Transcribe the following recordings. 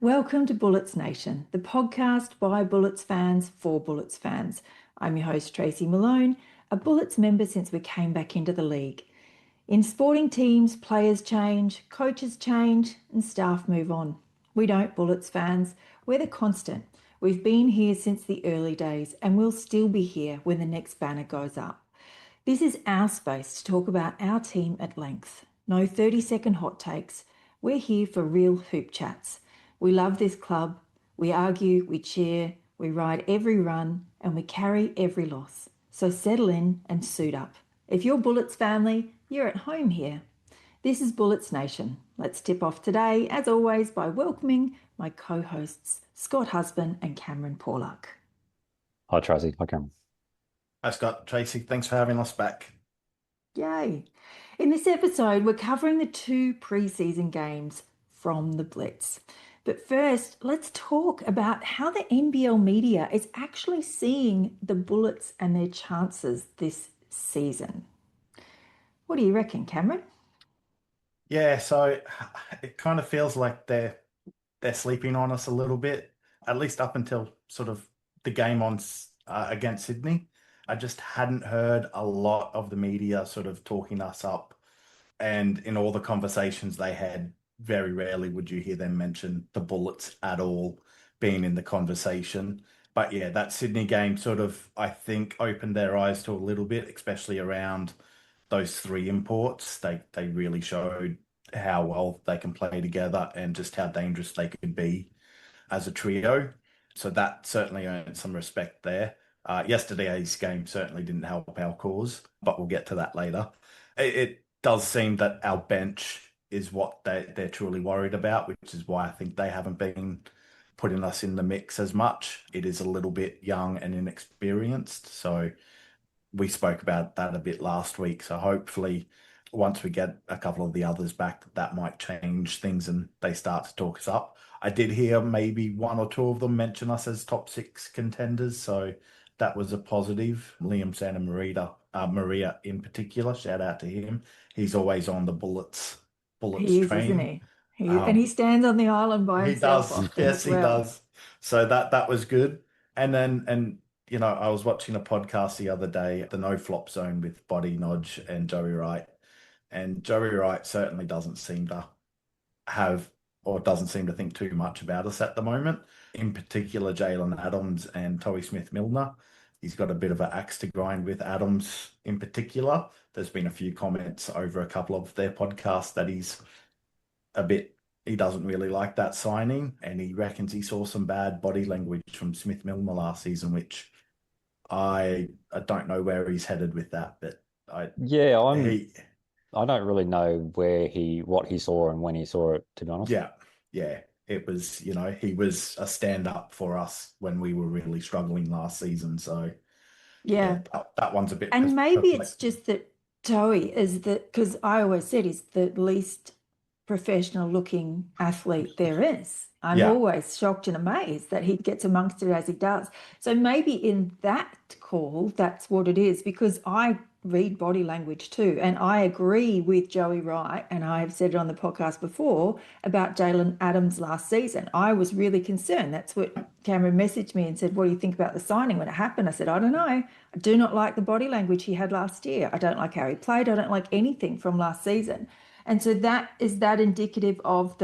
Welcome to Bullets Nation, the podcast by Bullets fans for Bullets fans. I'm your host, Tracy Malone, a Bullets member since we came back into the league. In sporting teams, players change, coaches change, and staff move on. We don't, Bullets fans. We're the constant. We've been here since the early days, and we'll still be here when the next banner goes up. This is our space to talk about our team at length. No 30-second hot takes. We're here for real hoop chats. We love this club. We argue, we cheer, we ride every run, and we carry every loss. So settle in and suit up. If you're Bullets family, you're at home here. This is Bullets Nation. Let's tip off today, as always, by welcoming my co-hosts, Scott Husband and Cameron Porlock. Hi, Tracy. Hi, Cameron. Hi, Scott. Tracy, thanks for having us back. Yay. In this episode, we're covering the 2 pre-season games from the Blitz. But first, let's talk about how the NBL media is actually seeing the Bullets and their chances this season. What do you reckon, Cameron? Yeah, so it kind of feels like they're sleeping on us a little bit, at least up until sort of the game on against Sydney. I just hadn't heard a lot of the media sort of talking us up, and in all the conversations they had, very rarely would you hear them mention the Bullets at all being in the conversation. But yeah, that Sydney game sort of, I think, opened their eyes to a little bit, especially around those 3 imports. They really showed how well they can play together and just how dangerous they could be as a trio. So that certainly earned some respect there. Yesterday's game certainly didn't help our cause, but we'll get to that later. It does seem that our bench is what they're truly worried about, which is why I think they haven't been putting us in the mix as much. It is a little bit young and inexperienced. So we spoke about that a bit last week. So hopefully once we get a couple of the others back, that might change things and they start to talk us up. I did hear maybe 1 or 2 of them mention us as top 6 contenders. So that was a positive. Liam Santa Maria in particular, shout out to him. He's always on the Bullets He is, train. isn't he? And he stands on the island by himself. He does. Yes, he does. So that was good. And you know, I was watching a podcast the other day, the No Flop Zone with Body Nodge and Joey Wright. And Joey Wright certainly doesn't seem to have or doesn't seem to think too much about us at the moment. In particular, Jalen Adams and Toby Smith-Milner. He's got a bit of an axe to grind with Adams in particular. There's been a few comments over a couple of their podcasts that he doesn't really like that signing, and he reckons he saw some bad body language from Smith-Milner last season, which I don't know where he's headed with that, but I don't really know what he saw and when he saw it, to be honest. Yeah. It was, you know, he was a stand-up for us when we were really struggling last season. So yeah that one's a bit. And maybe it's just that Toey is because I always said he's the least professional looking athlete there is. I'm always shocked and amazed that he gets amongst it as he does. So maybe in that call, that's what it is, because I read body language too. And I agree with Joey Wright, and I have said it on the podcast before, about Jalen Adams last season. I was really concerned. That's what Cameron messaged me and said, what do you think about the signing when it happened? I said, I don't know. I do not like the body language he had last year. I don't like how he played. I don't like anything from last season. And so is that indicative of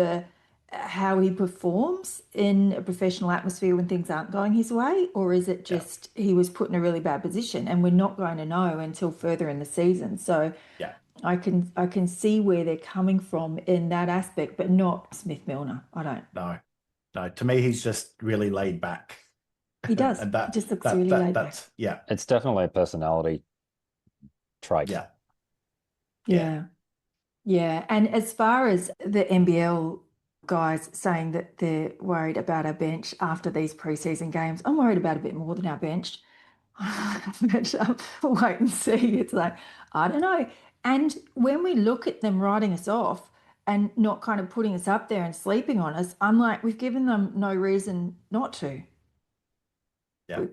how he performs in a professional atmosphere when things aren't going his way? Or is it just he was put in a really bad position and we're not going to know until further in the season? So I can see where they're coming from in that aspect, but not Smith-Milner. I don't. No, to me, he's just really laid back. He does. And that he just looks really laid back. It's definitely a personality trait. Yeah. And as far as the NBL guys saying that they're worried about our bench after these preseason games, I'm worried about a bit more than our bench. But wait and see. It's like, I don't know. And when we look at them writing us off and not kind of putting us up there and sleeping on us, I'm like, we've given them no reason not to.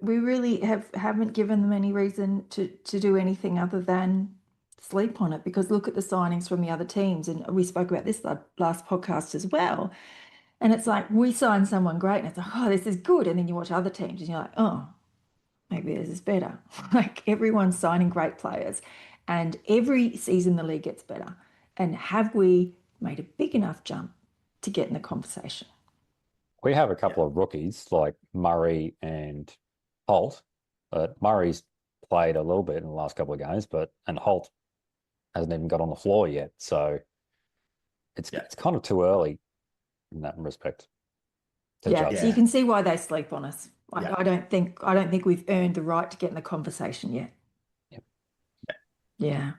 We really haven't given them any reason to do anything other than sleep on it, because look at the signings from the other teams, and we spoke about this last podcast as well. And it's like we sign someone great and it's like, oh, this is good. And then you watch other teams and you're like, oh, maybe this is better. Like everyone's signing great players and every season the league gets better. And have we made a big enough jump to get in the conversation? We have a couple of rookies like Murray and Holt. Murray's played a little bit in the last couple of games, and Holt hasn't even got on the floor yet. So it's kind of too early in that respect. Yeah, so you can see why they sleep on us. Yeah. I don't think we've earned the right to get in the conversation yet. Yep. Yeah.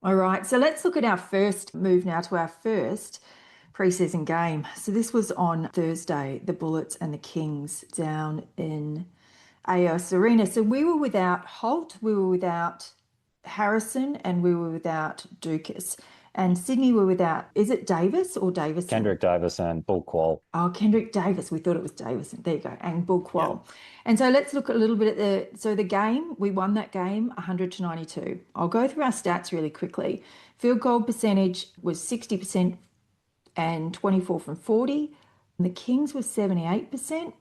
All right. So let's look at our first move now to our first preseason game. So this was on Thursday, the Bullets and the Kings down in AOS Arena. So we were without Holt, we were without Harrison, and we were without Dukas. And Sydney were without, is it Davis or Davison? Kendrick Davis and Bull Qual. Oh, Kendrick Davis. We thought it was Davison. There you go. And Bull Qual. Yeah. And so let's look a little bit at the game. We won that game 100-92. I'll go through our stats really quickly. Field goal percentage was 60% and 24 from 40. And the Kings was 78%.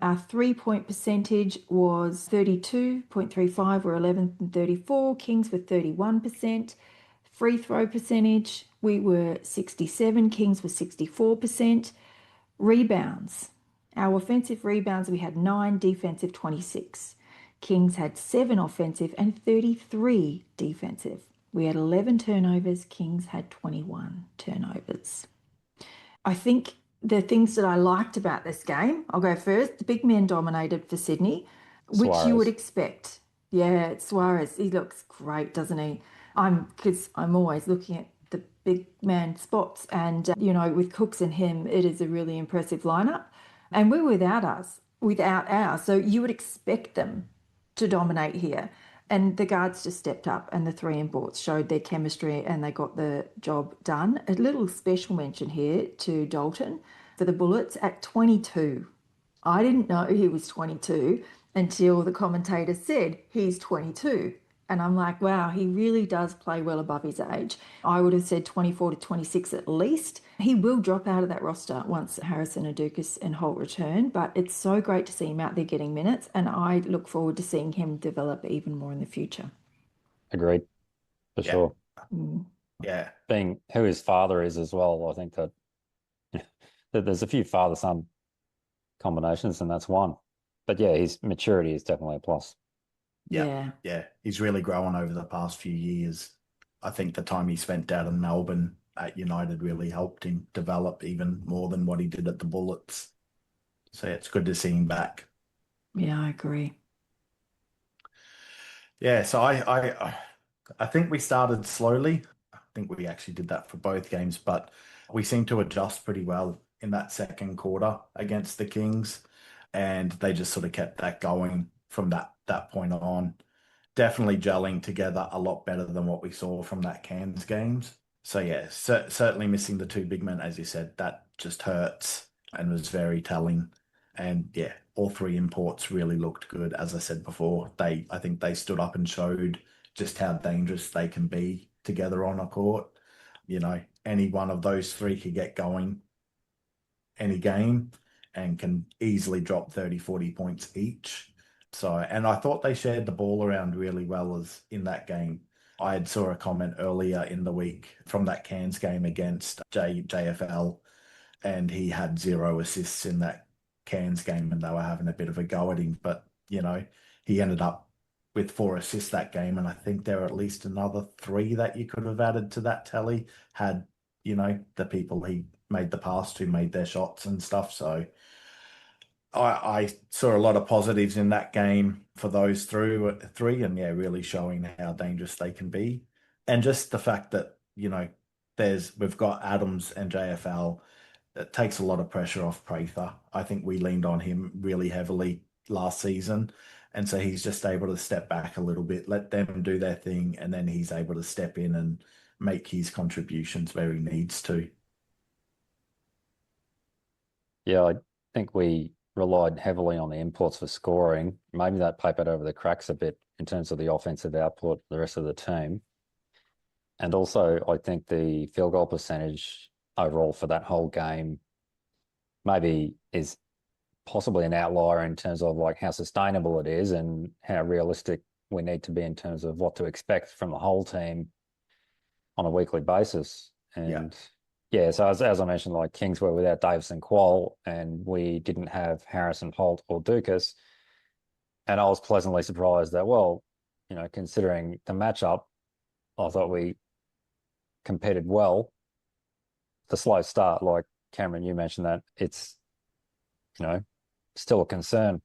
Our 3-point percentage was 32.35. We're 11th and 34. Kings were 31%. Free throw percentage, we were 67. Kings were 64%. Rebounds. Our offensive rebounds, we had 9, defensive 26. Kings had 7 offensive and 33 defensive. We had 11 turnovers. Kings had 21 turnovers. I think the things that I liked about this game, I'll go first. The big men dominated for Sydney, which you would expect. Yeah, Suarez, he looks great, doesn't he? Because I'm always looking at the big man spots and, with Cooks and him, it is a really impressive lineup. And we're without ours. So you would expect them to dominate here. And the guards just stepped up and the 3-and-boards showed their chemistry and they got the job done. A little special mention here to Dalton for the Bullets at 22. I didn't know he was 22 until the commentator said he's 22. And I'm like, wow, he really does play well above his age. I would have said 24 to 26 at least. He will drop out of that roster once Harrison, Adukas and Holt return, but it's so great to see him out there getting minutes, and I look forward to seeing him develop even more in the future. Agreed, for sure. Yeah. Being who his father is as well, I think that there's a few father-son combinations, and that's one. But yeah, his maturity is definitely a plus. Yeah. He's really grown over the past few years. I think the time he spent down in Melbourne at United really helped him develop even more than what he did at the Bullets. So it's good to see him back. Yeah, I agree. Yeah, so I think we started slowly. I think we actually did that for both games, but we seemed to adjust pretty well in that second quarter against the Kings, and they just sort of kept that going from that point on. Definitely gelling together a lot better than what we saw from that Cairns games. So yeah, certainly missing the 2 big men, as you said, that just hurts and was very telling. And yeah, all 3 imports really looked good. As I said before, I think they stood up and showed just how dangerous they can be together on a court. Any one of those 3 could get going any game and can easily drop 30, 40 points each. So, and I thought they shared the ball around really well as in that game. I had saw a comment earlier in the week from that Cairns game against JFL, and he had 0 assists in that Cairns game, and they were having a bit of a go at him. But, he ended up with 4 assists that game, and I think there are at least another 3 that you could have added to that tally had, the people he made the pass to made their shots and stuff. So I saw a lot of positives in that game for those 3, and yeah, really showing how dangerous they can be. And just the fact that, we've got Adams and JFL, it takes a lot of pressure off Prather. I think we leaned on him really heavily last season. And so he's just able to step back a little bit, let them do their thing, and then he's able to step in and make his contributions where he needs to. Yeah, I think we relied heavily on the imports for scoring. Maybe that papered over the cracks a bit in terms of the offensive output, the rest of the team. And also, I think the field goal percentage overall for that whole game maybe is possibly an outlier in terms of like how sustainable it is and how realistic we need to be in terms of what to expect from the whole team on a weekly basis. And so as I mentioned, like Kings were without Davison Qual, and we didn't have Harrison Holt or Dukas. And I was pleasantly surprised that, well, considering the matchup, I thought we competed well. The slow start, like Cameron, you mentioned that it's, still a concern.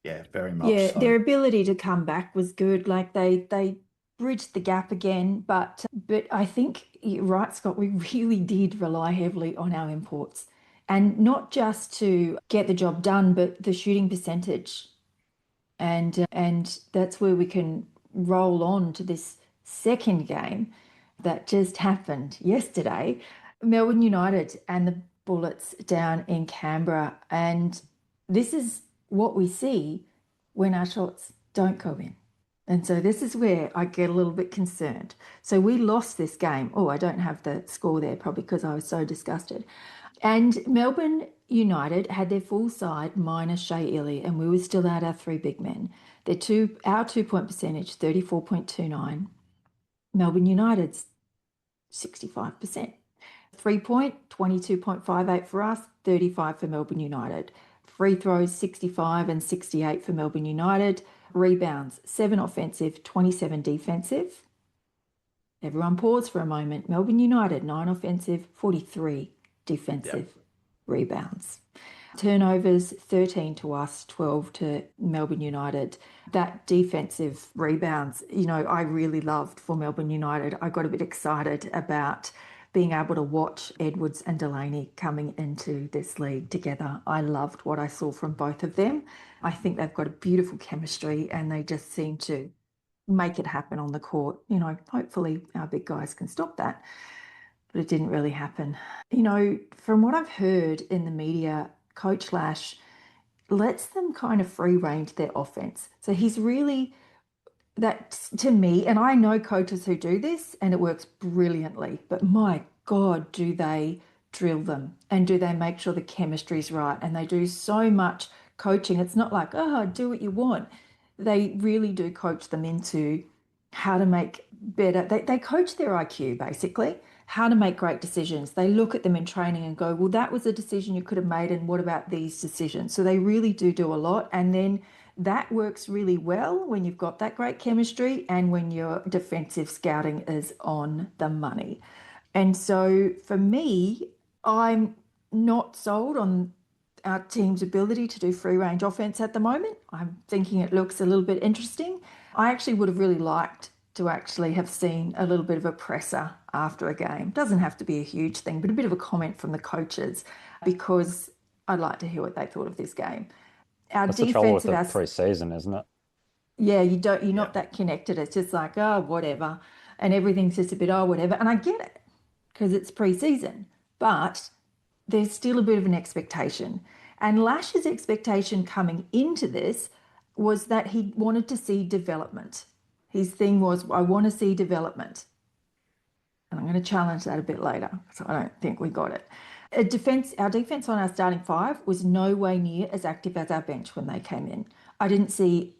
Yeah, very much so. Their ability to come back was good. Like they bridged the gap again, but I think you're right, Scott, we really did rely heavily on our imports. And not just to get the job done, but the shooting percentage. And that's where we can roll on to this second game that just happened yesterday. Melbourne United and the Bullets down in Canberra. And this is what we see when our shots don't go in. And so this is where I get a little bit concerned. So we lost this game. Oh, I don't have the score there, probably because I was so disgusted. And Melbourne United had their full side minus Shea Illy, and we were still out our three big men. Our 2-point percentage, 34.29. Melbourne United's 65%. 3-point, 22.58 for us, 35 for Melbourne United. Free throws, 65 and 68 for Melbourne United. Rebounds, 7 offensive, 27 defensive. Everyone pause for a moment. Melbourne United, 9 offensive, 43 defensive rebounds. Turnovers, 13 to us, 12 to Melbourne United. That defensive rebounds, I really loved for Melbourne United. I got a bit excited about being able to watch Edwards and Delaney coming into this league together. I loved what I saw from both of them. I think they've got a beautiful chemistry and they just seem to make it happen on the court. Hopefully our big guys can stop that. But it didn't really happen. From what I've heard in the media, Coach Lash lets them kind of free range their offense. So he's really, that to me, and I know coaches who do this and it works brilliantly, but my God, do they drill them and do they make sure the chemistry's right? And they do so much coaching. It's not like, do what you want. They really do coach them into how to make better. They coach their IQ basically, how to make great decisions. They look at them in training and go, well, that was a decision you could have made. And what about these decisions? So they really do a lot. And then that works really well when you've got that great chemistry and when your defensive scouting is on the money. And so for me, I'm not sold on our team's ability to do free range offense at the moment. I'm thinking it looks a little bit interesting. I actually would have really liked to actually have seen a little bit of a presser after a game. Doesn't have to be a huge thing, but a bit of a comment from the coaches because I'd like to hear what they thought of this game. That's the trouble with the pre-season, isn't it? Yeah, you're not that connected. It's just like, whatever. And everything's just a bit, whatever. And I get it because it's pre-season, but there's still a bit of an expectation. And Lash's expectation coming into this was that he wanted to see development. His thing was, I want to see development. And I'm going to challenge that a bit later. So I don't think we got it. Our defense on our starting five was no way near as active as our bench when they came in. I didn't see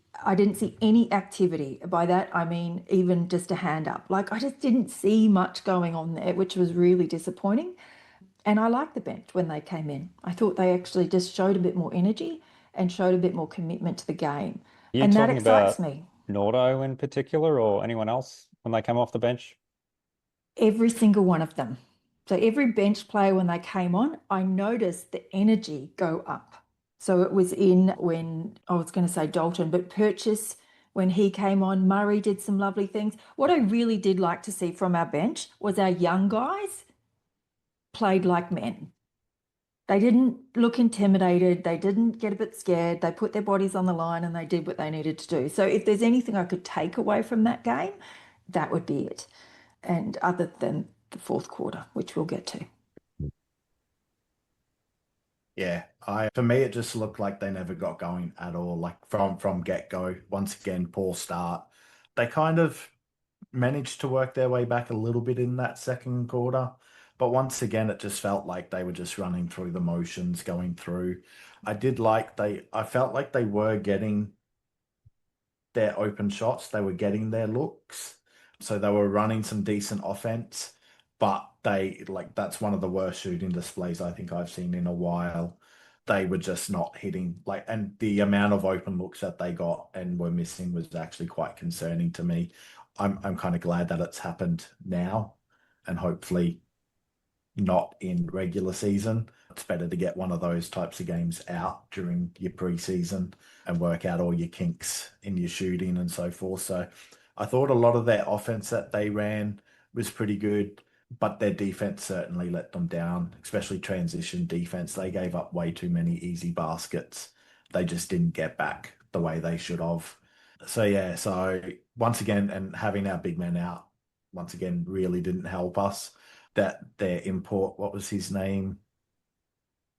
any activity. By that, I mean, even just a hand up. Like, I just didn't see much going on there, which was really disappointing. And I liked the bench when they came in. I thought they actually just showed a bit more energy and showed a bit more commitment to the game. And that excites me. Nordo in particular or anyone else when they came off the bench? Every single one of them. So every bench player, when they came on, I noticed the energy go up. So it was when I was going to say Dalton, but Purchase, when he came on, Murray did some lovely things. What I really did like to see from our bench was our young guys played like men. They didn't look intimidated. They didn't get a bit scared. They put their bodies on the line and they did what they needed to do. So if there's anything I could take away from that game, that would be it. And other than the fourth quarter, which we'll get to. Yeah, for me, it just looked like they never got going at all, like from get-go. Once again, poor start. They kind of managed to work their way back a little bit in that second quarter, But once again, it just felt like they were just running through the motions, going through. I felt like they were getting their open shots, they were getting their looks. So they were running some decent offense, but that's one of the worst shooting displays I think I've seen in a while. They were just not hitting and the amount of open looks that they got and were missing was actually quite concerning to me. I'm kind of glad that it's happened now and hopefully not in regular season. It's better to get one of those types of games out during your preseason and work out all your kinks in your shooting and so forth. So I thought a lot of their offense that they ran was pretty good, but their defense certainly let them down, especially transition defense. They gave up way too many easy baskets. They just didn't get back the way they should have. So yeah, so once again, and having our big men out once again really didn't help us. That their import, what was his name?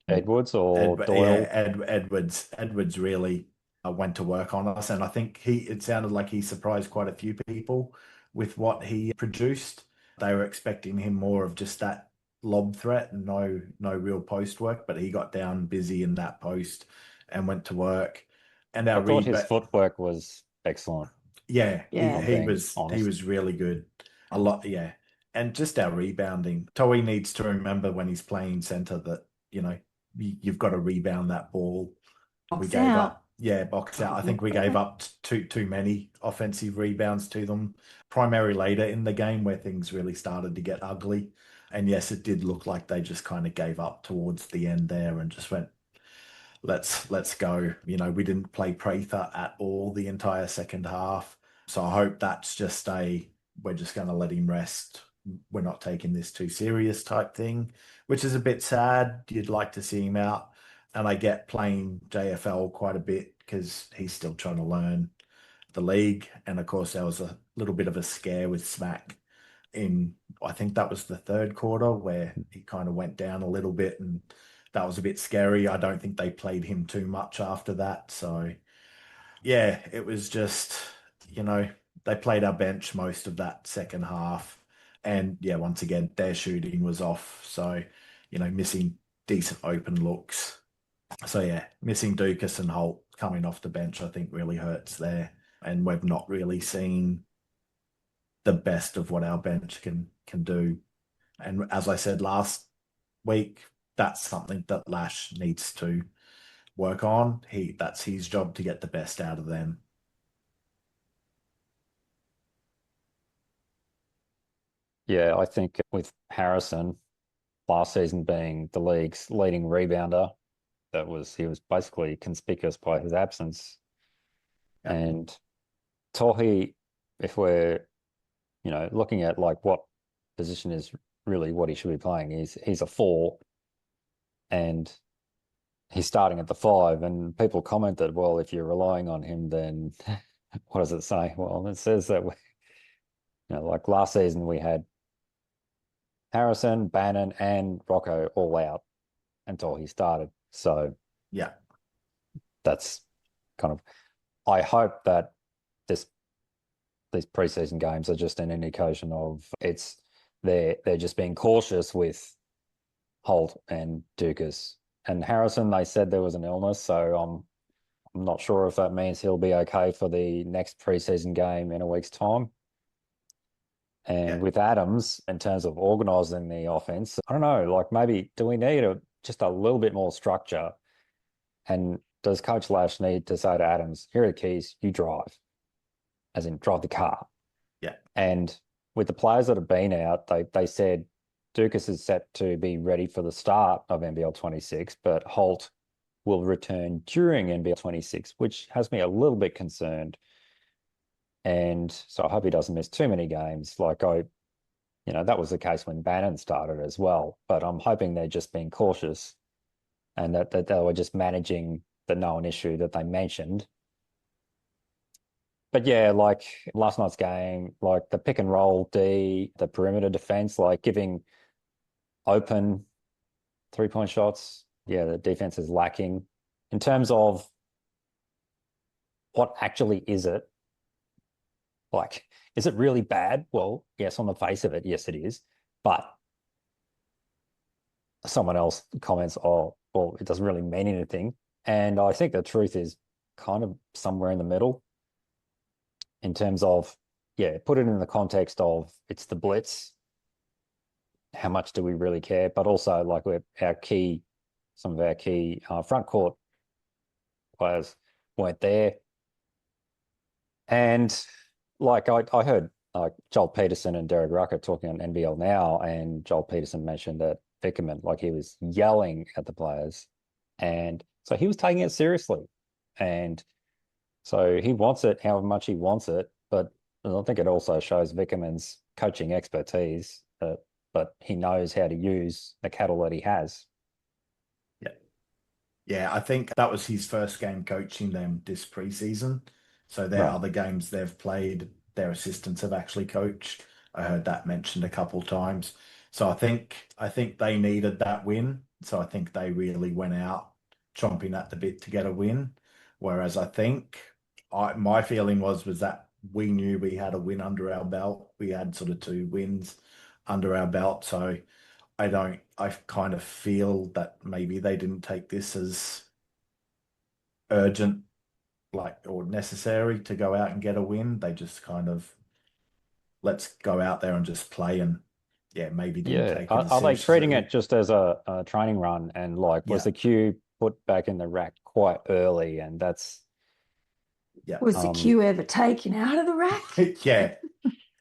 Edwards or Doyle? Edwards really went to work on us, and I think it sounded like he surprised quite a few people with what he produced. They were expecting him more of just that lob threat and no real post work, but he got down busy in that post and went to work. And I our thought his rebound, footwork was excellent. yeah, Yeah. I'm he being was honest. really good. A lot, yeah. And just our rebounding. Toei needs to remember when he's playing center that, you've got to rebound that ball. We Box gave out. up, yeah, box out. I think we gave up too many offensive rebounds to them, primarily later in the game where things really started to get ugly. And yes, it did look like they just kind of gave up towards the end there and just went, let's go. We didn't play Prather at all the entire second half. So I hope that's just we're just going to let him rest. We're not taking this too serious type thing, which is a bit sad. You'd like to see him out. And I get playing JFL quite a bit because he's still trying to learn the league. And of course, there was a little bit of a scare with Smack I think that was the third quarter where he kind of went down a little bit and that was a bit scary. I don't think they played him too much after that. So yeah, it was just, they played our bench most of that second half. And yeah, once again, their shooting was off. So, missing decent open looks. So yeah, missing Dukas and Holt coming off the bench, I think really hurts there. And we've not really seen the best of what our bench can do. And as I said last week, that's something that Lash needs to work on. That's his job to get the best out of them. Yeah, I think with Harrison last season being the league's leading rebounder, he was basically conspicuous by his absence. Yeah. And Tohi, if we're, looking at like what position is really what he should be playing, he's a 4 and he's starting at the 5. And people commented, well, if you're relying on him, then what does it say? Well, it says that like last season we had Harrison, Bannon, and Rocco all out until he started. So Yeah. that's kind of, I hope that these preseason games are just an indication of they're just being cautious with Holt and Dukas. And Harrison, they said there was an illness, so I'm not sure if that means he'll be okay for the next preseason game in a week's time. And with Adams, in terms of organising the offense, I don't know, like maybe do we need just a little bit more structure? And does Coach Lash need to say to Adams, here are the keys, you drive, as in drive the car? Yeah. And with the players that have been out, they said Dukas is set to be ready for the start of NBL 26, but Holt will return during NBL 26, which has me a little bit concerned. And so I hope he doesn't miss too many games. That was the case when Bannon started as well. But I'm hoping they're just being cautious and that they were just managing the known issue that they mentioned. But yeah, like last night's game, like the pick and roll D, the perimeter defense, like giving open 3-point shots. Yeah, the defense is lacking. In terms of what actually is it? Like, is it really bad? Well, yes, on the face of it, yes, it is. But someone else comments, oh, well, it doesn't really mean anything. And I think the truth is kind of somewhere in the middle in terms of, yeah, put it in the context of it's the Blitz. How much do we really care? But also, like, some of our key front court players weren't there. And like I heard Joel Peterson and Derek Rucker talking on NBL Now, and Joel Peterson mentioned that Vickerman, like, he was yelling at the players, and so he was taking it seriously, and so he wants it however much he wants it, but I think it also shows Vickerman's coaching expertise, but he knows how to use the cattle that he has. Yeah, I think that was his first game coaching them this preseason. So their other games they've played, their assistants have actually coached. I heard that mentioned a couple times. So I think they needed that win. So I think they really went out chomping at the bit to get a win. Whereas I think my feeling was that we knew we had a win under our belt. We had sort of 2 wins under our belt. So I kind of feel that maybe they didn't take this as urgent, like, or necessary to go out and get a win. They just kind of, let's go out there and just play, and maybe didn't take it as are they seriously. treating it just as a training run, and like was the cue put back in the rack quite early, and that's was the cue ever taken out of the rack?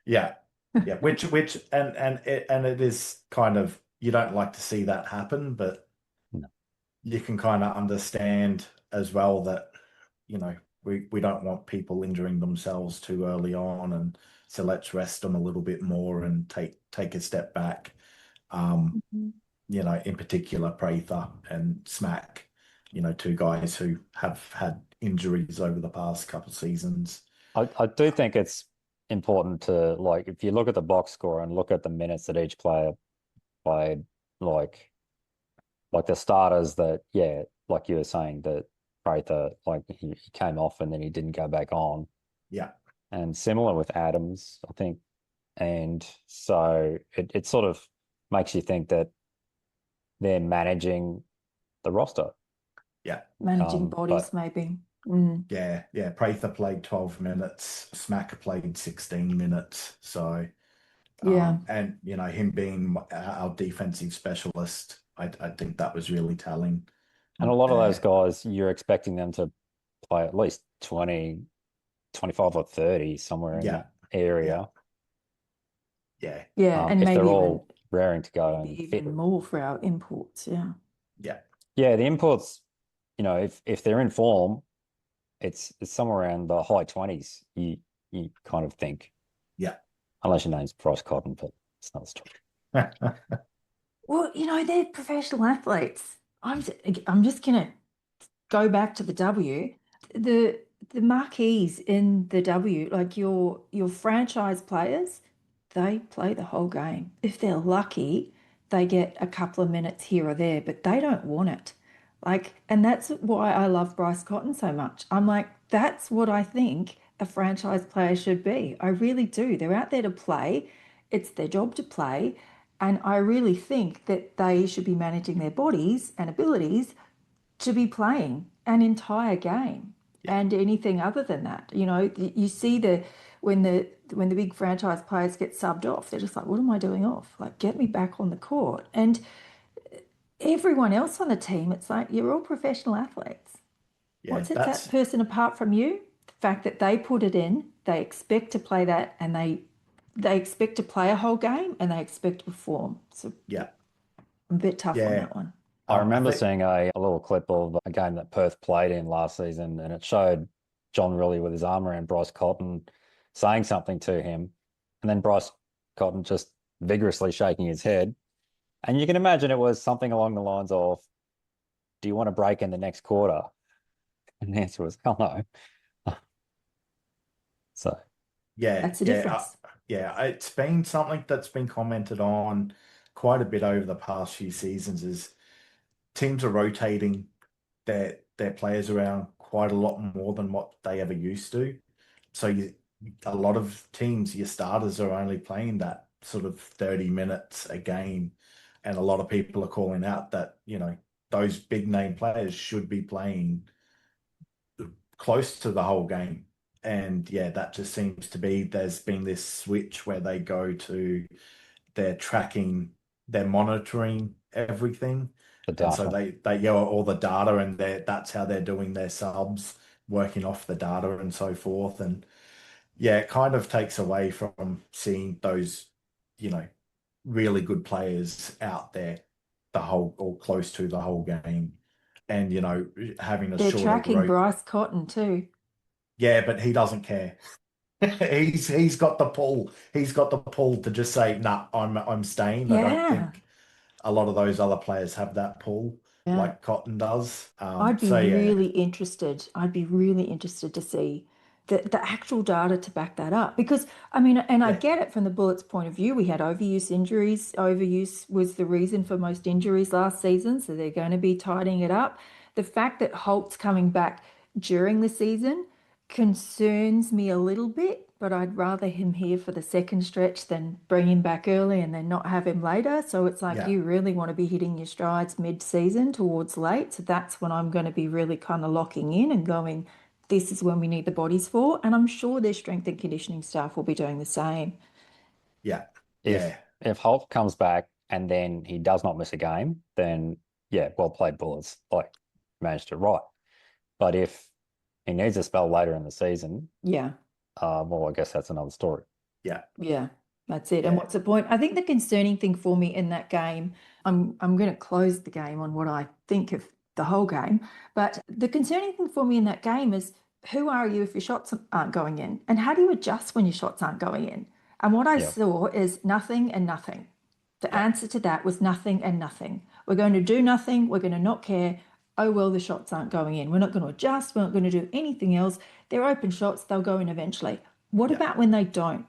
yeah. Which and it is kind of, you don't like to see that happen, but no. You can kind of understand as well that, we don't want people injuring themselves too early on, and so let's rest them a little bit more and take a step back. In particular, Prather and Smack, 2 guys who have had injuries over the past couple of seasons. I do think it's important to, like, if you look at the box score and look at the minutes that each player played, like the starters that, like you were saying, that Prather, like, he came off and then he didn't go back on. Yeah. And similar with Adams, I think. And so it sort of makes you think that they're managing the roster. Yeah. Managing bodies, maybe. Yeah. Prather played 12 minutes. Smack played 16 minutes. So, and, him being our defensive specialist, I think that was really telling. And a lot of those guys, you're expecting them to play at least 20, 25 or 30 somewhere in that area. Yeah. And if maybe they're all raring to go and even fit. more for our imports. Yeah. The imports, if they're in form, it's somewhere around the high 20s. You kind of think. Yeah. Unless your name's Bryce Cotton, but it's not true. Well, they're professional athletes. I'm just gonna go back to the W. The marquees in the W, like your franchise players, they play the whole game. If they're lucky, they get a couple of minutes here or there, but they don't want it. Like, and that's why I love Bryce Cotton so much. I'm like, that's what I think a franchise player should be. I really do. They're out there to play. It's their job to play. And I really think that they should be managing their bodies and abilities to be playing an entire game and anything other than that. You see when the big franchise players get subbed off, they're just like, what am I doing off? Like, get me back on the court. And everyone else on the team, it's like, you're all professional athletes. What sets that person apart from you? The fact that they put it in, they expect to play that, and they expect to play a whole game, and they expect to perform. So I'm a bit tough on that one. I remember seeing a little clip of a game that Perth played in last season, and it showed John Rillie with his arm around Bryce Cotton saying something to him, and then Bryce Cotton just vigorously shaking his head. And you can imagine it was something along the lines of, do you want to break in the next quarter? And the answer was, hell no. So, that's the difference. It's been something that's been commented on quite a bit over the past few seasons, is teams are rotating their players around quite a lot more than what they ever used to. So a lot of teams, your starters are only playing that sort of 30 minutes a game. And a lot of people are calling out that, those big name players should be playing close to the whole game. And yeah, that just seems to be, there's been this switch where they're tracking, they're monitoring everything. The And so data. they yell all the data, and that's how they're doing their subs, working off the data and so forth. And yeah, it kind of takes away from seeing those, you know, really good players out there the whole or close to the whole game. And, having a They're shorter tracking rope. Bryce Cotton too. Yeah, but he doesn't care. He's got the pull. He's got the pull to just say, nah, I'm staying. I don't Yeah. think a lot of those other players have that pull Yeah. like Cotton does. I'd be So yeah, really interested. I'd be really interested to see the actual data to back that up. Because, I mean, and I yeah, get it from the Bullets' point of view. We had overuse injuries. Overuse was the reason for most injuries last season. So they're going to be tidying it up. The fact that Holt's coming back during the season concerns me a little bit, but I'd rather him here for the second stretch than bring him back early and then not have him later. So it's like yeah, you really want to be hitting your strides mid-season towards late. So that's when I'm going to be really kind of locking in and going, this is when we need the bodies for. And I'm sure their strength and conditioning staff will be doing the same. yeah, If yeah, if Holt comes back and then he does not miss a game, then yeah, well played Bullets. Like managed to right. But if he needs a spell later in the season, Yeah. well, I guess that's another story. yeah, Yeah, that's it. And yeah, what's the point? I think the concerning thing for me in that game, I'm going to close the game on what I think of the whole game, but the concerning thing for me in that game is who are you if your shots aren't going in? And how do you adjust when your shots aren't going in? And what I Yeah. saw is nothing and nothing. The yeah, answer to that was nothing and nothing. We're going to do nothing. We're going to not care. Oh, well, the shots aren't going in. We're not going to adjust. We're not going to do anything else. They're open shots. They'll go in eventually. What yeah, about when they don't?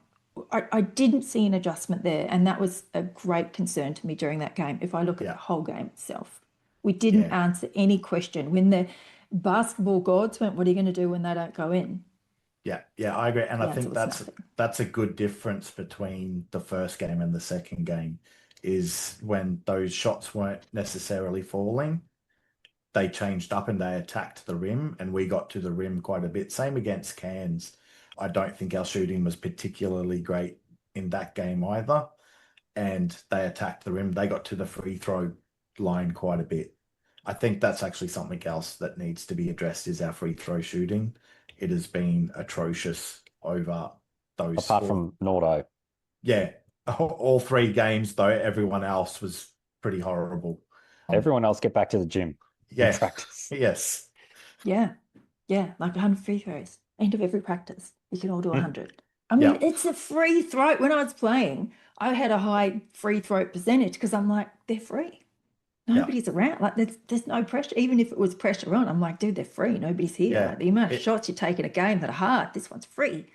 I didn't see an adjustment there, and that was a great concern to me during that game. If I look at the yeah, whole game itself, we didn't yeah. answer any question. When the basketball gods went, what are you going to do when they don't go in? Yeah, yeah, I agree. And The I answer think was that's nothing. that's a good difference between the first game and the second game is when those shots weren't necessarily falling, they changed up and they attacked the rim, and we got to the rim quite a bit. Same against Cairns. I don't think our shooting was particularly great in that game either. And they attacked the rim. They got to the free throw line quite a bit. I think that's actually something else that needs to be addressed is our free throw shooting. It has been atrocious over those Apart all, from Nordo, yeah, all three games though. Everyone else was pretty horrible. everyone else get back to the gym and Yeah, practice. yes, Yeah, yeah, like 100 free throws. End of every practice. You can all do 100. I mean, yeah, it's a free throw. When I was playing, I had a high free throw percentage because I'm like, they're free. yeah, Nobody's around. Like there's no pressure. Even if it was pressure on, I'm like, dude, they're free. Nobody's here. yeah. Like the amount of It, shots you take in a game that are hard, this one's free.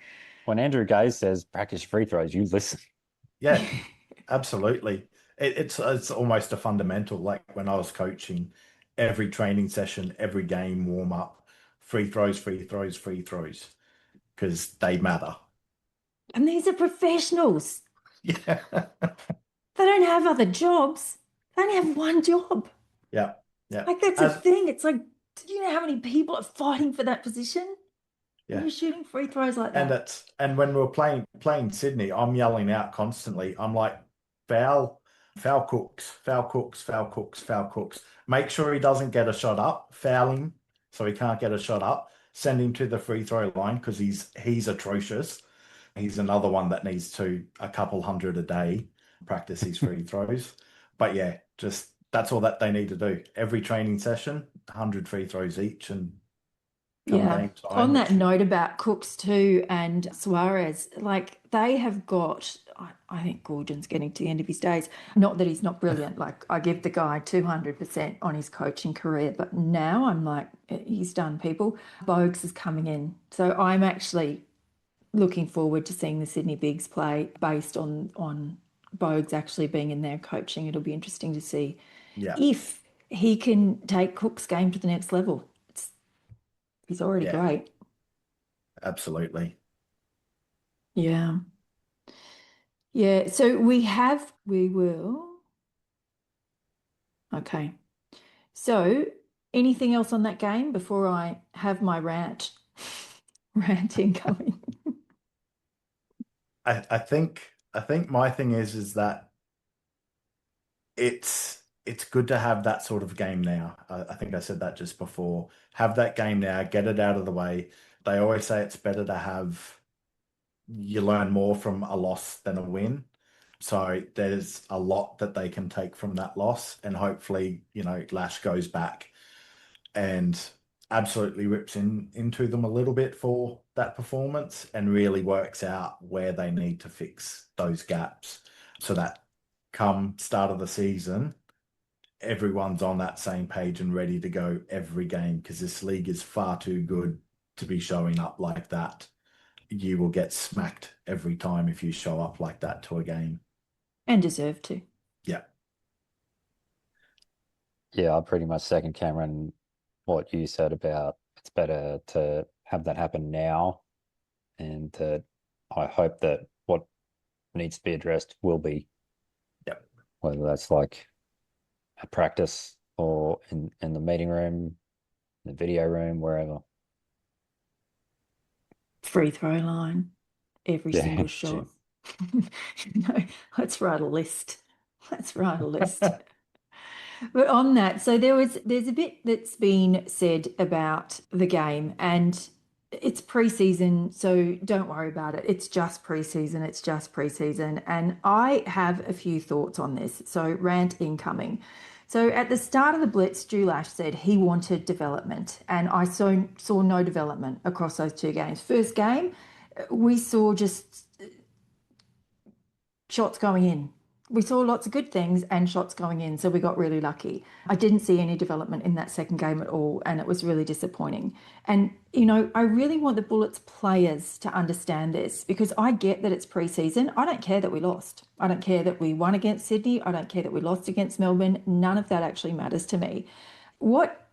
When Andrew Gaze says practice free throws, you listen. yeah, absolutely. It's almost a fundamental. Like when I was coaching, every training session, every game warm up, free throws, free throws, free throws, because they matter. And these are professionals. Yeah, They don't have other jobs. They only have one job. yeah, yeah. Like that's a As thing. It's like, do you know how many people are fighting for that position? When yeah, you're shooting free throws like and that. and when we were playing Sydney, I'm yelling out constantly. I'm like, foul, foul cooks, foul cooks, foul cooks, foul cooks. Make sure he doesn't get a shot up. Foul him so he can't get a shot up. Send him to the free throw line because he's atrocious. He's another one that needs to a couple hundred a day practice his free throws. But yeah, just that's all that they need to do. Every training session, 100 free throws each, and come Yeah. game time, On that which note about Cooks too and Suarez, like they have got, I think Gordon's getting to the end of his days. Not that he's not brilliant. Like I give the guy 200% on his coaching career, but now I'm like, he's done, people. Bogues is coming in. So I'm actually looking forward to seeing the Sydney Bigs play based on Bogues actually being in there coaching. It'll be interesting to see yeah, if he can take Cook's game to the next level. He's already yeah, great. absolutely. Yeah. Yeah. So we will Okay. So, anything else on that game before I have my rant incoming? I think my thing is that it's good to have that sort of game now. I think I said that just before. Have that game now, get it out of the way. They always say it's better to have you learn more from a loss than a win. So there's a lot that they can take from that loss, and hopefully, Lash goes back and absolutely rips into them a little bit for that performance and really works out where they need to fix those gaps so that come start of the season, everyone's on that same page and ready to go every game, because this league is far too good to be showing up like that. You will get smacked every time if you show up like that to a game. And deserve to. Yeah. Yeah, I pretty much second Cameron what you said about it's better to have that happen now, and I hope that what needs to be addressed will be, Yep. whether that's like a practice or in the meeting room, the video room, wherever. Free throw line, every Yeah, single shot. No, let's write a list. Let's write a list. But on that, so there's a bit that's been said about the game, and it's preseason, so don't worry about it. It's just preseason. It's just preseason. And I have a few thoughts on this. So rant incoming. So at the start of the Blitz, Stu Lash said he wanted development, and I saw no development across those two games. First game, we saw just shots going in. We saw lots of good things and shots going in, so we got really lucky. I didn't see any development in that second game at all, and it was really disappointing. And, I really want the Bullets players to understand this, because I get that it's preseason. I don't care that we lost. I don't care that we won against Sydney. I don't care that we lost against Melbourne. None of that actually matters to me. What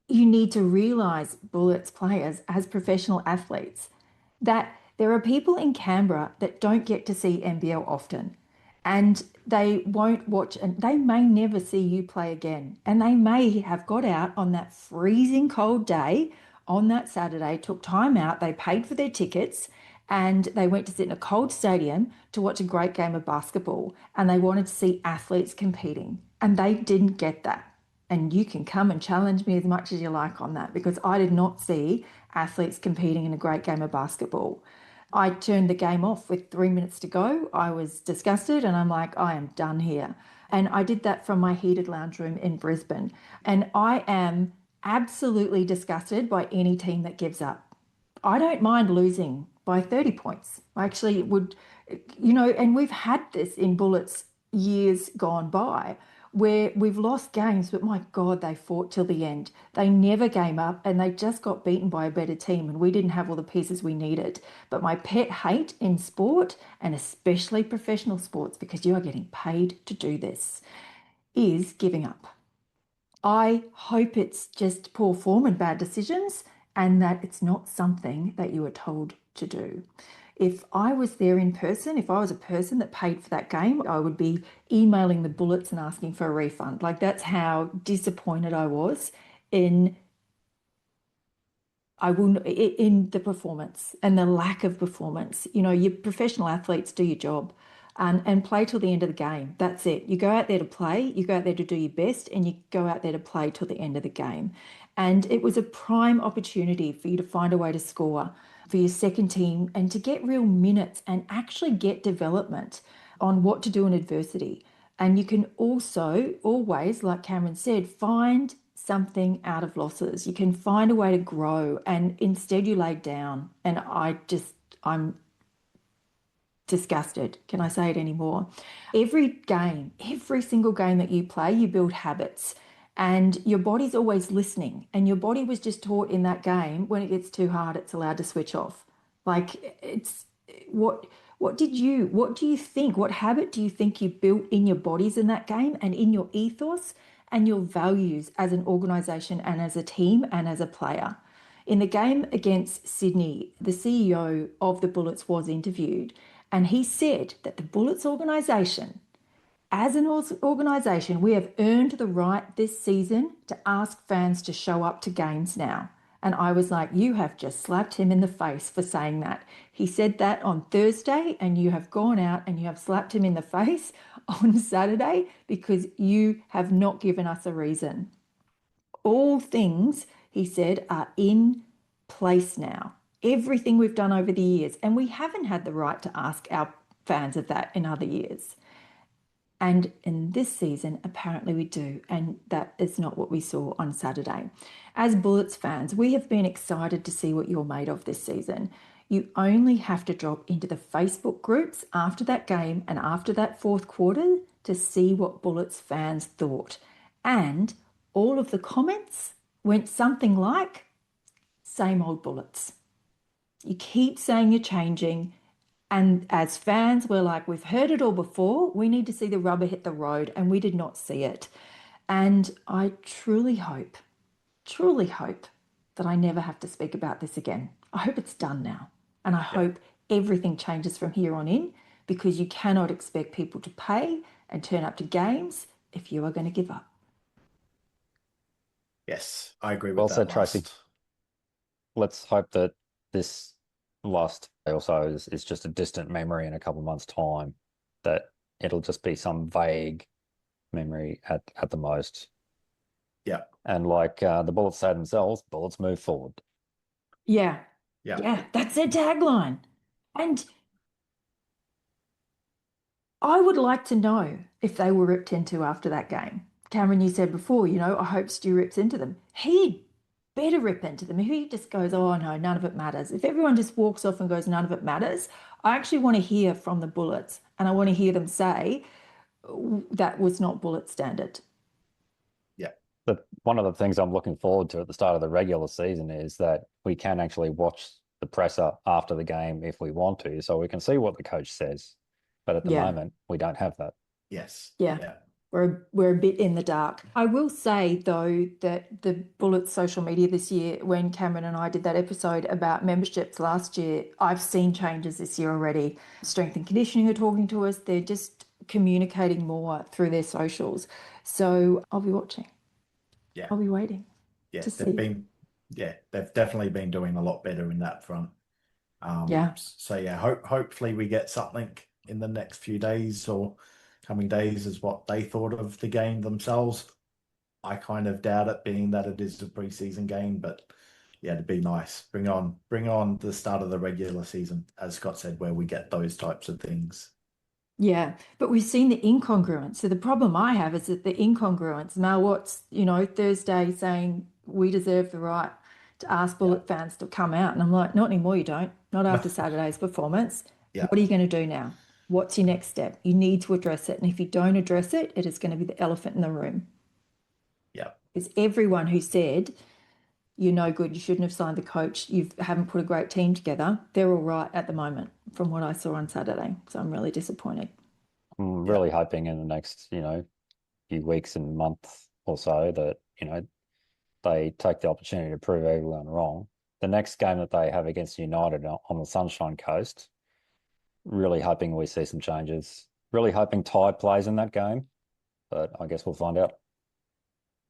you need to realise, Bullets players, as professional athletes, that there are people in Canberra that don't get to see NBL often, and they won't watch, and they may never see you play again. And they may have got out on that freezing cold day on that Saturday, took time out, they paid for their tickets, and they went to sit in a cold stadium to watch a great game of basketball, and they wanted to see athletes competing, and they didn't get that. And you can come and challenge me as much as you like on that, because I did not see athletes competing in a great game of basketball. I turned the game off with 3 minutes to go. I was disgusted, and I'm like, I am done here. And I did that from my heated lounge room in Brisbane. And I am absolutely disgusted by any team that gives up. I don't mind losing by 30 points. I actually would, and we've had this in Bullets years gone by, where we've lost games, but my God, they fought till the end. They never gave up, and they just got beaten by a better team, and we didn't have all the pieces we needed. But my pet hate in sport, and especially professional sports, because you are getting paid to do this, is giving up. I hope it's just poor form and bad decisions, and that it's not something that you are told to do. If I was there in person, if I was a person that paid for that game, I would be emailing the Bullets and asking for a refund. Like, that's how disappointed I was in in the performance and the lack of performance. Your professional athletes do your job and play till the end of the game. That's it. You go out there to play, you go out there to do your best, and you go out there to play till the end of the game. And it was a prime opportunity for you to find a way to score for your second team and to get real minutes and actually get development on what to do in adversity. And you can also always, like Cameron said, find something out of losses. You can find a way to grow, and instead you laid down. And I'm disgusted. Can I say it anymore? Every single game that you play, you build habits, and your body's always listening. And your body was just taught in that game, when it gets too hard, it's allowed to switch off. Like, it's what do you think? What habit do you think you built in your bodies in that game and in your ethos and your values as an organization and as a team and as a player? In the game against Sydney, the CEO of the Bullets was interviewed, and he said that the Bullets organization As an organisation, we have earned the right this season to ask fans to show up to games now. And I was like, you have just slapped him in the face for saying that. He said that on Thursday, and you have gone out and you have slapped him in the face on Saturday because you have not given us a reason. All things, he said, are in place now. Everything we've done over the years, and we haven't had the right to ask our fans of that in other years. And in this season, apparently we do. And that is not what we saw on Saturday. As Bullets fans, we have been excited to see what you're made of this season. You only have to drop into the Facebook groups after that game and after that fourth quarter to see what Bullets fans thought. And all of the comments went something like, same old Bullets. You keep saying you're changing. And as fans, we're like, we've heard it all before. We need to see the rubber hit the road, and we did not see it. And I truly hope that I never have to speak about this again. I hope it's done now. And I hope everything changes from here on in, because you cannot expect people to pay and turn up to games if you are going to give up. Yes, I agree with Well that. said, Tracy. Let's hope that this last day or so is just a distant memory in a couple of months' time, that it'll just be some vague memory at the most. Yeah. And like the Bullets say themselves, Bullets move forward. Yeah, that's their tagline. And I would like to know if they were ripped into after that game. Cameron, you said before, I hope Stu rips into them. He better rip into them. If he just goes, oh no, none of it matters. If everyone just walks off and goes, none of it matters, I actually want to hear from the Bullets, and I want to hear them say that was not Bullet standard. Yeah. But one of the things I'm looking forward to at the start of the regular season is that we can actually watch the presser after the game if we want to, so we can see what the coach says. But at the moment, we don't have that. Yes. Yeah. We're a bit in the dark. I will say, though, that the Bullets social media this year, when Cameron and I did that episode about memberships last year, I've seen changes this year already. Strength and conditioning are talking to us. They're just communicating more through their socials. So I'll be watching. Yeah. I'll be waiting to see. They've definitely been doing a lot better in that front. So hopefully we get something in the next few days or coming days is what they thought of the game themselves. I kind of doubt it, being that it is a preseason game, but yeah, it'd be nice. Bring on the start of the regular season, as Scott said, where we get those types of things. Yeah, but we've seen the incongruence. So the problem I have is that the incongruence. Mel Watts, Thursday saying we deserve the right to ask Bullet fans to come out. And I'm like, not anymore, you don't. Not after Saturday's performance. Yeah. What are you going to do now? What's your next step? You need to address it. And if you don't address it, it is going to be the elephant in the room. Yeah. It's everyone who said, you're no good, you shouldn't have signed the coach, you haven't put a great team together. They're all right at the moment from what I saw on Saturday. So I'm really disappointed. I'm really hoping in the next, few weeks and month or so that, they take the opportunity to prove everyone wrong. The next game that they have against United on the Sunshine Coast, really hoping we see some changes. Really hoping Ty plays in that game, but I guess we'll find out.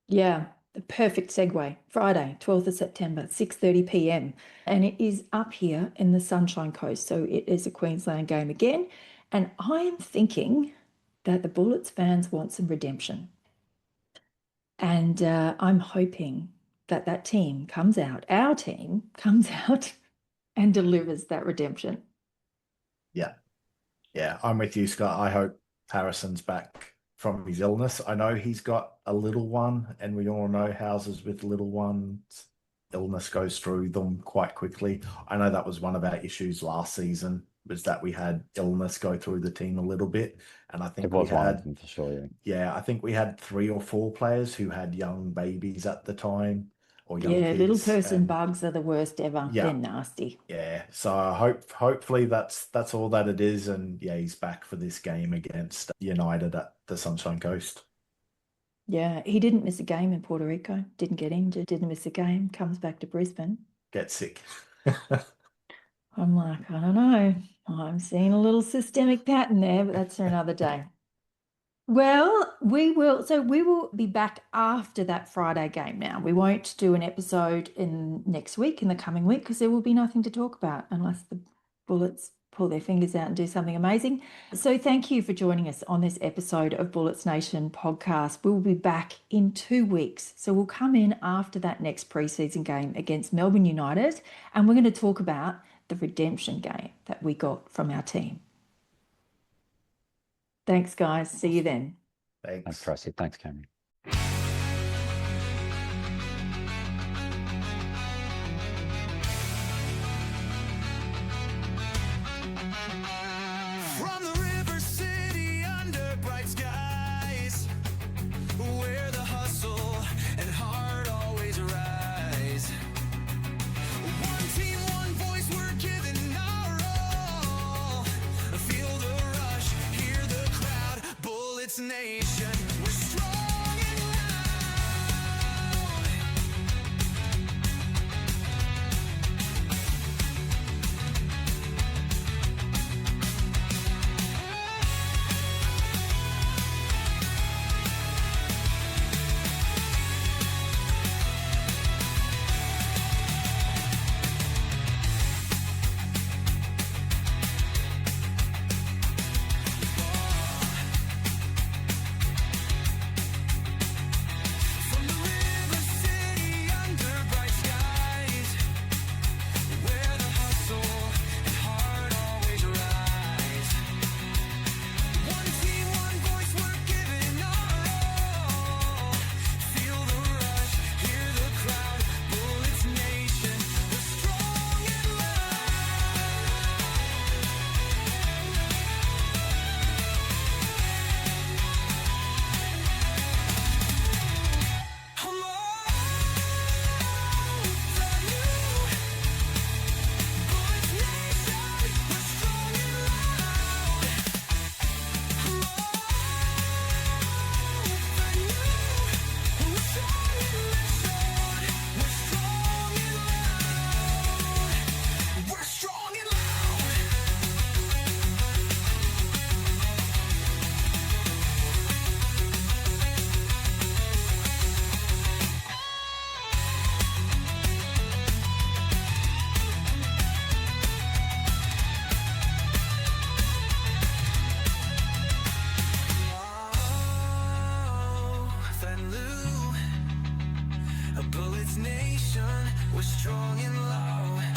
Yeah, the perfect segue. Friday, 12th of September, 6:30 p.m. And it is up here in the Sunshine Coast. So it is a Queensland game again. And I am thinking that the Bullets fans want some redemption. And I'm hoping that our team comes out and delivers that redemption. Yeah. Yeah, I'm with you, Scott. I hope Harrison's back from his illness. I know he's got a little one, and we all know houses with little ones, illness goes through them quite quickly. I know that was one of our issues last season, was that we had illness go through the team a little bit. And I think it was one of them for sure. Yeah, I think we had 3 or 4 players who had young babies at the time, or young kids. Little person bugs are the worst ever. Yeah. They're nasty. Yeah, so hopefully that's all that it is, and yeah, he's back for this game against United at the Sunshine Coast. Yeah, he didn't miss a game in Puerto Rico, didn't get injured, didn't miss a game, comes back to Brisbane. Get sick. I'm like, I don't know. I'm seeing a little systemic pattern there, but that's for another day. Well, we will. So we will be back after that Friday game now. We won't do an episode in next week, in the coming week, because there will be nothing to talk about unless the Bullets pull their fingers out and do something amazing. So thank you for joining us on this episode of Bullets Nation podcast. We'll be back in 2 weeks. So we'll come in after that next preseason game against Melbourne United, and we're going to talk about the redemption game that we got from our team. Thanks, guys. See you then. Thanks, Tracy. Thanks, Cameron. From the river city under bright skies, where the hustle and heart always rise. One team, one voice, we're giving our all. Feel the rush, hear the crowd, Bullets Nation. We're strong and loud. From the river city under bright skies, where the hustle and heart always rise. One team, one voice, we're giving our all. Feel the rush, hear the crowd, Bullets Nation. We're strong and we're strong and loud. Bullets Nation, we're strong and loud.